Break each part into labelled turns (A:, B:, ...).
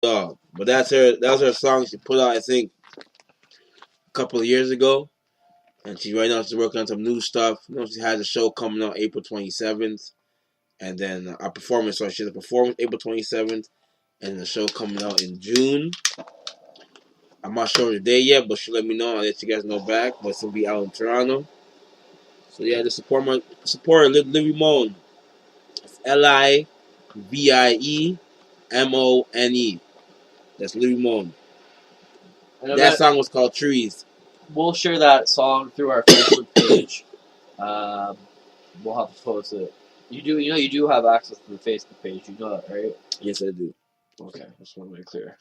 A: But that was her song she put out, I think, a couple of years ago. And right now she's working on some new stuff. She has a show coming out April 27th. And then a performance. So she has a performance April 27th. And the show coming out in June. I'm not sure the day yet, but she'll let me know. I'll let you guys know back. But it's going to be out in Toronto. So yeah, just support Livie Moan. It's LIVIEMONE. That's Livie Moan. That song was called Trees.
B: We'll share that song through our Facebook page. We'll have to post it. You do have access to the Facebook page. You know that, right?
A: Yes, I do.
B: Okay, just want to make it clear.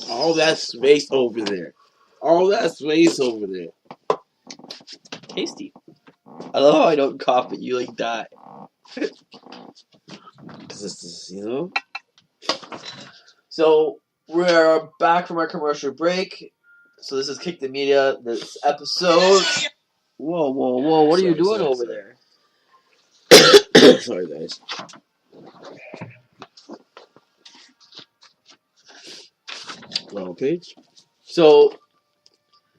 A: All that space over there.
B: Tasty. I love how I don't cough, but you like die. So we're back from our commercial break. So this is Kick the Media. This episode. Whoa! What are you doing over there?
A: Sorry, guys. Wrong page.
B: So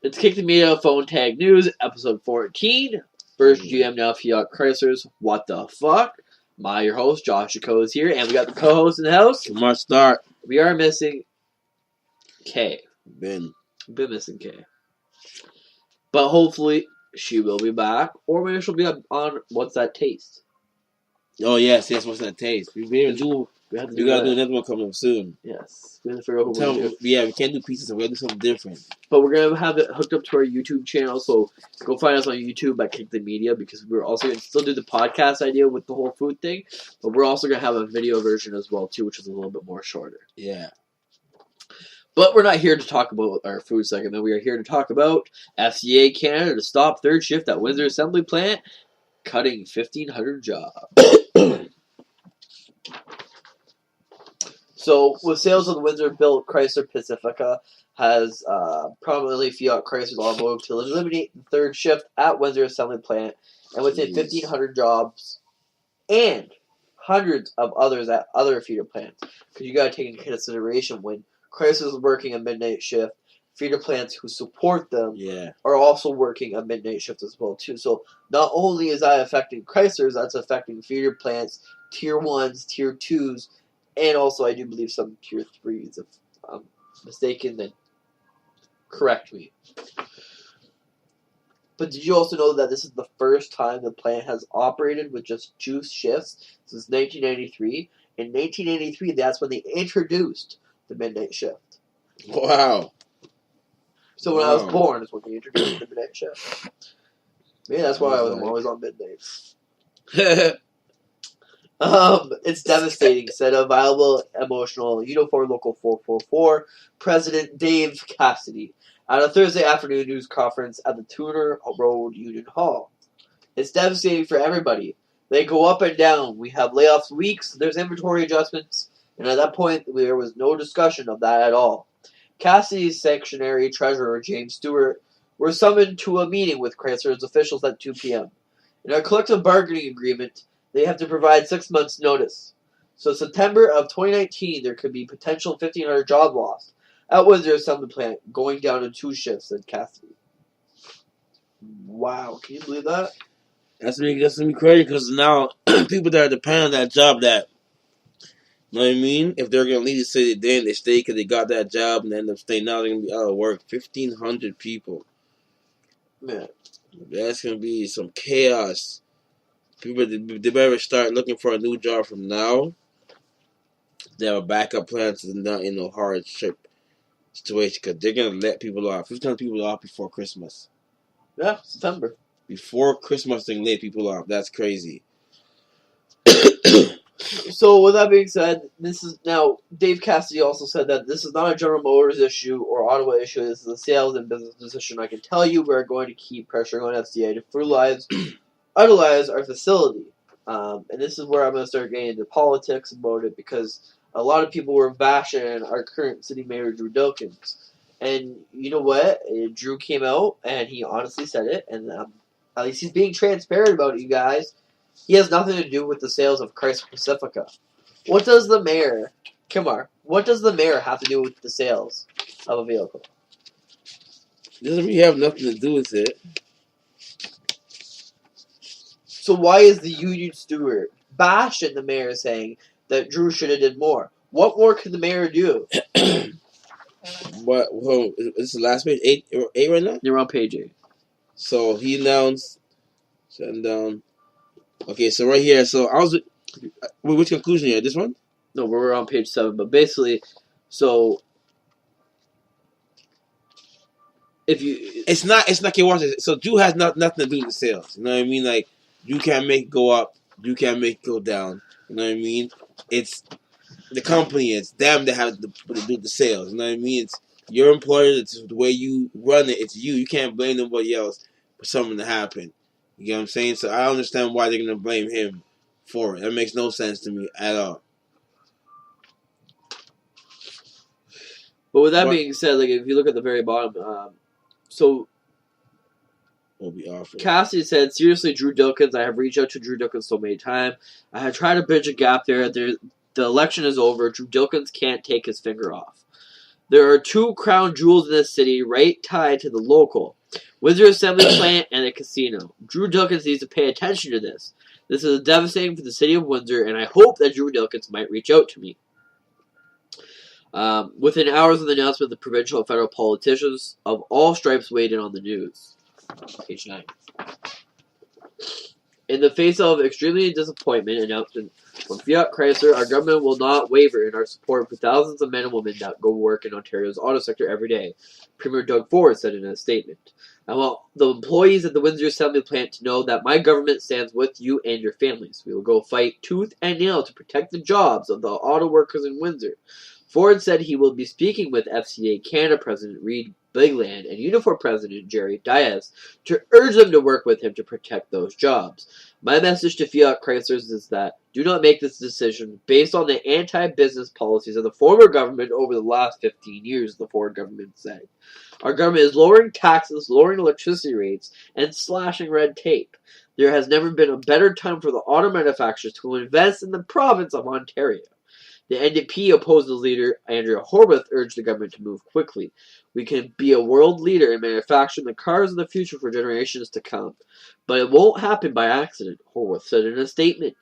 B: it's Kick the Media Phone Tag News, episode 14. First GM now Fiat Chyslers. What the fuck? Your host, Josh Jaco, is here, and we got the co-host in the house.
A: Come on, start.
B: We are missing Kay.
A: Been
B: missing Kay. But hopefully she will be back, or maybe she'll be on What's That Taste?
A: Oh, yes, What's That Taste? We gotta do another one coming up soon.
B: Yes. We have to figure out what we do.
A: Yeah, we can't do pizzas, so we gotta do something different.
B: But we're going to have it hooked up to our YouTube channel, so go find us on YouTube at Kick the Media, because we're also going to still do the podcast idea with the whole food thing, but we're also going to have a video version as well, too, which is a little bit more shorter.
A: Yeah.
B: But we're not here to talk about our food segment. We are here to talk about FCA Canada to stop third shift at Windsor Assembly Plant, cutting 1,500 jobs. So, with sales of the Windsor-built Chrysler Pacifica, has prominently Fiat Chrysler's automotive to eliminate the third shift at Windsor Assembly Plant, and within 1,500 jobs, and hundreds of others at other feeder plants. Because you got to take into consideration when Chrysler is working a midnight shift, feeder plants who support them are also working a midnight shift as well too. So not only is that affecting Chrysler's, that's affecting feeder plants, tier 1s, tier 2s, and also I do believe some tier 3s. If I'm mistaken, then correct me. But did you also know that this is the first time the plant has operated with just 2 shifts since 1993? In 1983, that's when they introduced the midnight shift.
A: Wow.
B: So when I was born is when they introduced the midnight shift. Maybe that's why I'm always on midnights. It's devastating, said a viable, emotional Unifor Local 444 President Dave Cassidy at a Thursday afternoon news conference at the Tuner Road Union Hall. It's devastating for everybody. They go up and down. We have layoffs weeks, there's inventory adjustments, and at that point, there was no discussion of that at all. Cassidy's sectionary treasurer, James Stewart, were summoned to a meeting with Chrysler's officials at 2 p.m. In our collective bargaining agreement, they have to provide 6 months' notice. So September of 2019, there could be potential 1,500 job loss at Windsor Assembly Plant, going down in 2 shifts, said Cassidy. Wow, can you believe that?
A: That's gonna be crazy, because now people that are dependent on that job, you know what I mean? If they're gonna leave the city, then they stay because they got that job and end up staying. Now they're gonna be out of work. 1,500 people.
B: Man,
A: that's gonna be some chaos. People, they better start looking for a new job from now. They have a backup plan so they're not in a hardship situation, because they're gonna let people off. 1,500 people off before Christmas.
B: Yeah, September.
A: Before Christmas, they let people off. That's crazy.
B: So, with that being said, Dave Cassidy also said that this is not a General Motors issue or Ottawa issue. This is a sales and business decision. I can tell you we're going to keep pressuring on FCA to utilize our facility. And this is where I'm going to start getting into politics about it, because a lot of people were bashing our current city mayor, Drew Dawkins. And you know what? Drew came out and he honestly said it, and at least he's being transparent about it, you guys. He has nothing to do with the sales of Chrysler Pacifica. What does the mayor, Kimar, what does the mayor have to do with the sales of a vehicle?
A: Doesn't really have nothing to do with it.
B: So why is the union steward bashing the mayor, saying that Drew should have did more? What more could the mayor do?
A: But well, this is the last page, eight right now.
B: You're on page 8.
A: So he announced, shutting down. Okay, so right here. So I was. Which conclusion here? This one?
B: No, we're on page 7. But basically, so if you,
A: it's not. Okay, watch this. So Drew has nothing to do with the sales. You know what I mean? Like you can't make it go up. You can't make it go down. You know what I mean? It's the company. It's them that have to do the sales. You know what I mean? It's your employer. It's the way you run it. It's you. You can't blame nobody else for something to happen. You know what I'm saying? So I understand why they're gonna blame him for it. That makes no sense to me at all.
B: But with that being said, like if you look at the very bottom, so
A: will be awful.
B: Cassidy said, seriously, Drew Dillkins, I have reached out to Drew Dillkins so many times. I have tried to bridge a gap there. The election is over. Drew Dillkins can't take his finger off. There are 2 crown jewels in this city, right tied to the local Windsor Assembly Plant and a casino. Drew Dillkins needs to pay attention to this. This is devastating for the city of Windsor, and I hope that Drew Dillkins might reach out to me. Within hours of the announcement, the provincial and federal politicians of all stripes weighed in on the news. Page 9. In the face of extremely disappointment announcement from Fiat Chrysler, our government will not waver in our support for thousands of men and women that go work in Ontario's auto sector every day, Premier Doug Ford said in a statement. I want the employees at the Windsor Assembly Plant to know that my government stands with you and your families. We will go fight tooth and nail to protect the jobs of the auto workers in Windsor. Ford said he will be speaking with FCA Canada President Reid Bigland and Unifor President Jerry Diaz to urge them to work with him to protect those jobs. My message to Fiat Chryslers is that do not make this decision based on the anti-business policies of the former government over the last 15 years, the Ford government said. Our government is lowering taxes, lowering electricity rates, and slashing red tape. There has never been a better time for the auto manufacturers to invest in the province of Ontario. The NDP opposed leader Andrea Horwath urged the government to move quickly. We can be a world leader in manufacturing the cars of the future for generations to come. But it won't happen by accident, Horwath said in a statement.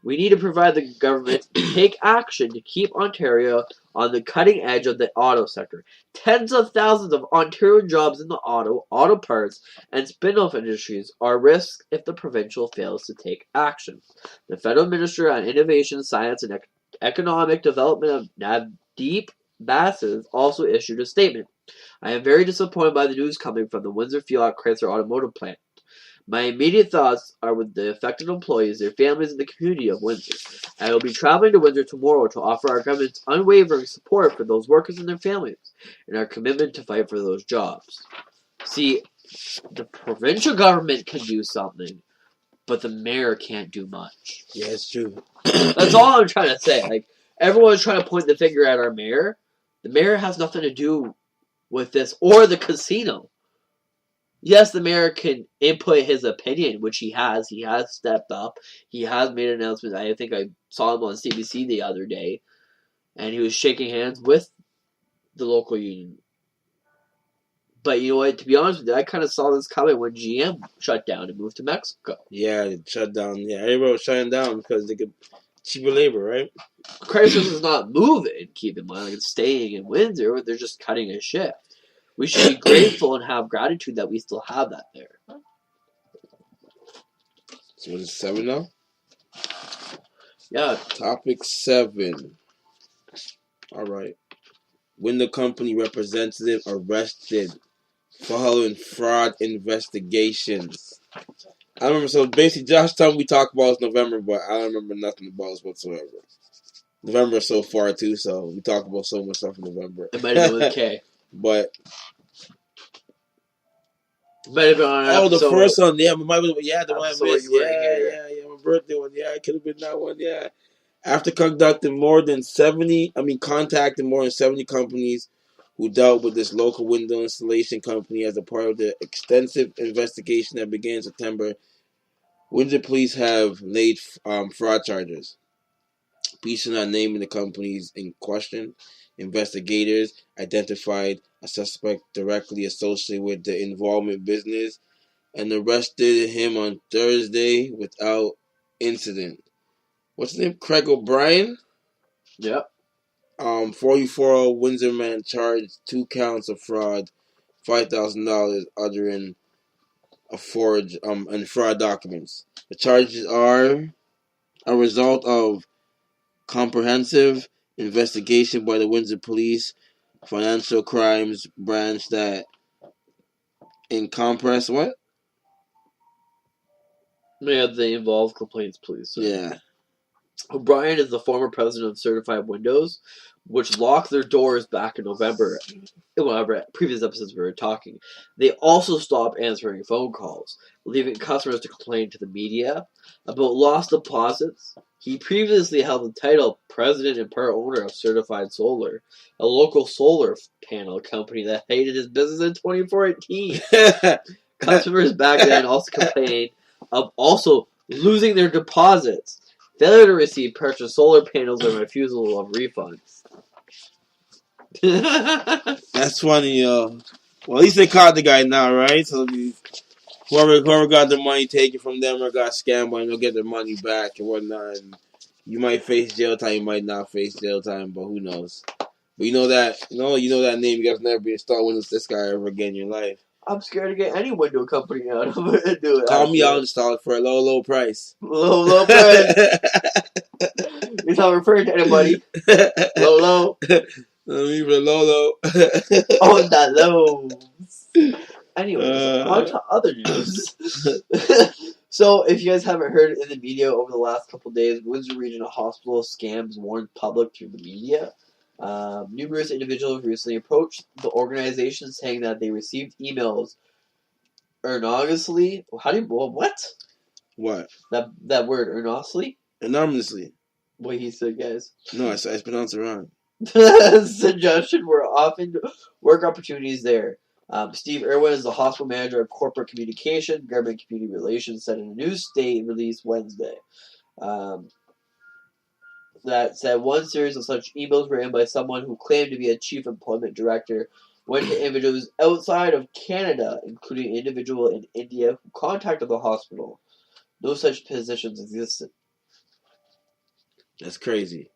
B: We need to provide the government to take action to keep Ontario on the cutting edge of the auto sector. Tens of thousands of Ontario jobs in the auto parts, and spin-off industries are risked if the provincial fails to take action. The federal minister on Innovation, Science, and Economic Development of Navdeep Basis also issued a statement. I am very disappointed by the news coming from the Windsor Fiat Chrysler Automotive Plant. My immediate thoughts are with the affected employees, their families, and the community of Windsor. I will be traveling to Windsor tomorrow to offer our government's unwavering support for those workers and their families, and our commitment to fight for those jobs. See, the provincial government can do something, but the mayor can't do much.
A: Yeah, it's true.
B: That's all I'm trying to say. Like, everyone's trying to point the finger at our mayor. The mayor has nothing to do with this, or the casino. Yes, the mayor can input his opinion, which he has. He has stepped up. He has made announcements. I think I saw him on CBC the other day, and he was shaking hands with the local union. But you know what? To be honest with you, I kind of saw this coming when GM shut down and moved to Mexico.
A: Yeah, it shut down. Yeah, everybody was shutting down because they could cheaper labor, right?
B: Chrysler is not moving, keep in mind. Like, it's staying in Windsor. They're just cutting a shift. We should be grateful and have gratitude that we still have that there.
A: So what is 7 now?
B: Yeah.
A: Topic 7. All right. Window Company representative arrested following fraud investigations. I remember, so basically, Josh told me we talked about this November, but I don't remember nothing about this whatsoever. November is so far, too, so we talked about so much stuff in November.
B: It might have been with K.
A: But
B: might have been on an
A: the first one, yeah, the one I missed. Yeah, my birthday one, yeah, it could have been that one, yeah. After contacting more than 70 companies who dealt with this local window installation company as a part of the extensive investigation that began in September. Windsor police have laid fraud charges. Police are not naming the companies in question. Investigators identified a suspect directly associated with the involvement business and arrested him on Thursday without incident. What's his name? Craig O'Brien?
B: Yep.
A: 44-year-old Windsor man charged 2 counts of fraud, $5,000 uttering a forge and fraud documents. The charges are a result of comprehensive investigation by the Windsor Police Financial Crimes Branch that encompass what?
B: Yeah, they involve complaints police. So.
A: Yeah.
B: O'Brien is the former president of Certified Windows, which locked their doors back in November. Whenever previous episodes we were talking, they also stopped answering phone calls, leaving customers to complain to the media about lost deposits. He previously held the title president and part owner of Certified Solar, a local solar panel company that hated his business in 2014. Customers back then also complained of also losing their deposits, failure to receive purchased solar panels, and refusal of refunds.
A: That's funny, yo. Well, at least they caught the guy now, right? So whoever got the money taken from them or got scammed by them, they'll get their money back and whatnot. And you might face jail time, you might not face jail time, but who knows? But you know that name. You guys never be installed Windows this guy ever again in your life.
B: I'm scared to get any window company out of it and do it.
A: Call me, I'll install it for a low price.
B: Low price. You're not referring to anybody. Low.
A: Me for low.
B: Oh, not low. Anyways, on to other news. So, if you guys haven't heard in the media over the last couple of days, Windsor Regional Hospital scams warned public through the media. Numerous individuals recently approached the organization saying that they received emails anonymously. What?
A: What?
B: That word, earnestly?
A: Anonymously.
B: What he said, guys.
A: No, I pronounced it wrong.
B: Suggestion were often work opportunities there. Steve Irwin is the hospital manager of corporate communication, government community relations, said in a news state released Wednesday. That said one series of such emails were in by someone who claimed to be a chief employment director went to individuals outside of Canada, including an individual in India who contacted the hospital. No such positions existed.
A: That's crazy.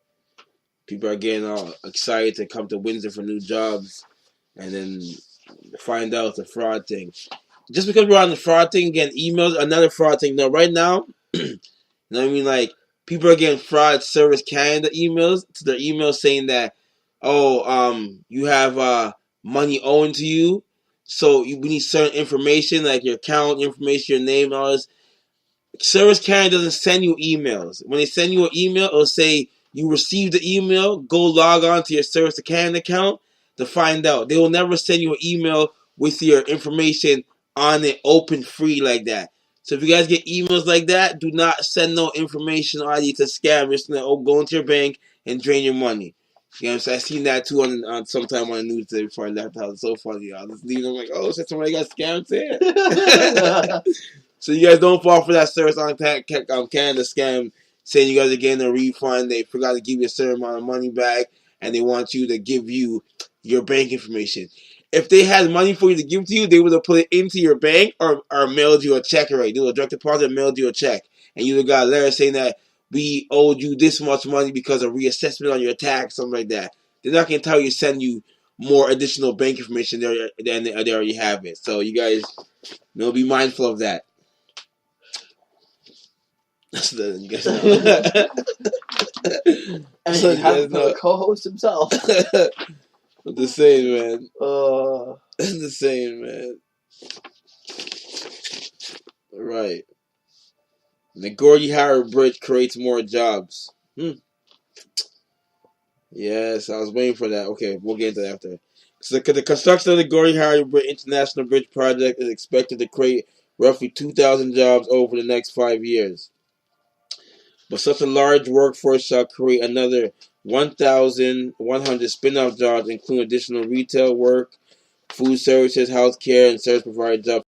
A: People are getting all excited to come to Windsor for new jobs and then find out it's a fraud thing. Just because we're on the fraud thing, getting emails, another fraud thing. No, right now, you know what I mean? Like, people are getting fraud Service Canada emails to their emails saying that, you have money owing to you, so we need certain information, like your account information, your name, all this. Service Canada doesn't send you emails. When they send you an email, it'll say you received the email, go log on to your Service Canada account to find out. They will never send you an email with your information on it open free like that. So if you guys get emails like that, do not send no information on you to scam. Just go into your bank and drain your money. You know what I'm saying? I seen that too on sometime on the news today before I left the house. It's so funny. I was leaving. I'm like, oh, shit, somebody got scammed there. So you guys don't fall for that Service on Canada scam saying you guys are getting a refund. They forgot to give you a certain amount of money back, and they want you to give you your bank information. If they had money for you to give to you, they would have put it into your bank or mailed you a check already. They would have direct deposit and mailed you a check. And you would have got a letter saying that we owed you this much money because of reassessment on your tax, something like that. They're not going to tell you to send you more additional bank information than they already have it. So you guys, be mindful of that. So you guys know.
B: And so you have the co-host himself.
A: I'm the same, man. I'm the same, man. Right. The Gordie Howe Bridge creates more jobs. Yes, I was waiting for that. Okay, we'll get into that after. So the construction of the Gordie Howe International Bridge project is expected to create roughly 2,000 jobs over the next 5 years. But such a large workforce shall create another 1,100 spin-off jobs, including additional retail work, food services, healthcare, and service provider jobs